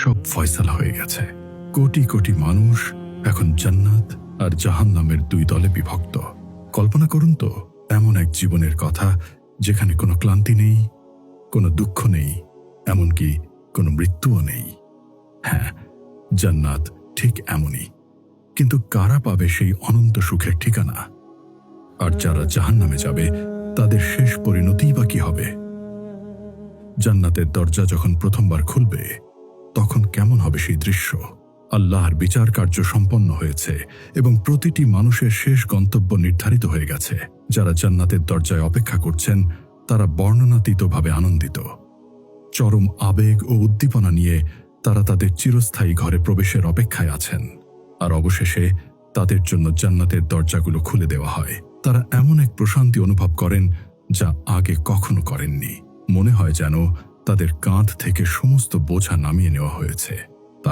সব ফয়সালা হয়ে গেছে। কোটি কোটি মানুষ এখন জান্নাত আর জাহান্নামের দুই দলে বিভক্ত। কল্পনা করুন তো এমন এক জীবনের কথা যেখানে কোনো ক্লান্তি নেই, কোনো দুঃখ নেই, এমনকি কোনো মৃত্যুও নেই। হ্যাঁ, জান্নাত ঠিক এমনই। কিন্তু কারা পাবে সেই অনন্ত সুখের ঠিকানা? আর যারা জাহান্নামে যাবে তাদের শেষ পরিণতিই বা কি হবে? জান্নাতের দরজা যখন প্রথমবার খুলবে তখন কেমন হবে সেই দৃশ্য? আল্লাহর বিচার কার্য সম্পন্ন হয়েছে এবং প্রতিটি মানুষের শেষ গন্তব্য নির্ধারিত হয়ে গেছে। যারা জান্নাতের দরজায় অপেক্ষা করছেন তারা বর্ণনাতীতভাবে আনন্দিত। চরম আবেগ ও উদ্দীপনা নিয়ে তারা তাদের চিরস্থায়ী ঘরে প্রবেশের অপেক্ষায় আছেন। আর অবশেষে তাদের জন্য জান্নাতের দরজাগুলো খুলে দেওয়া হয়। তারা এমন এক প্রশান্তি অনুভব করেন যা আগে কখনো করেননি। মনে হয় যেন তাদের কাঁধ থেকে সমস্ত বোঝা নামিয়ে নেওয়া হয়েছে।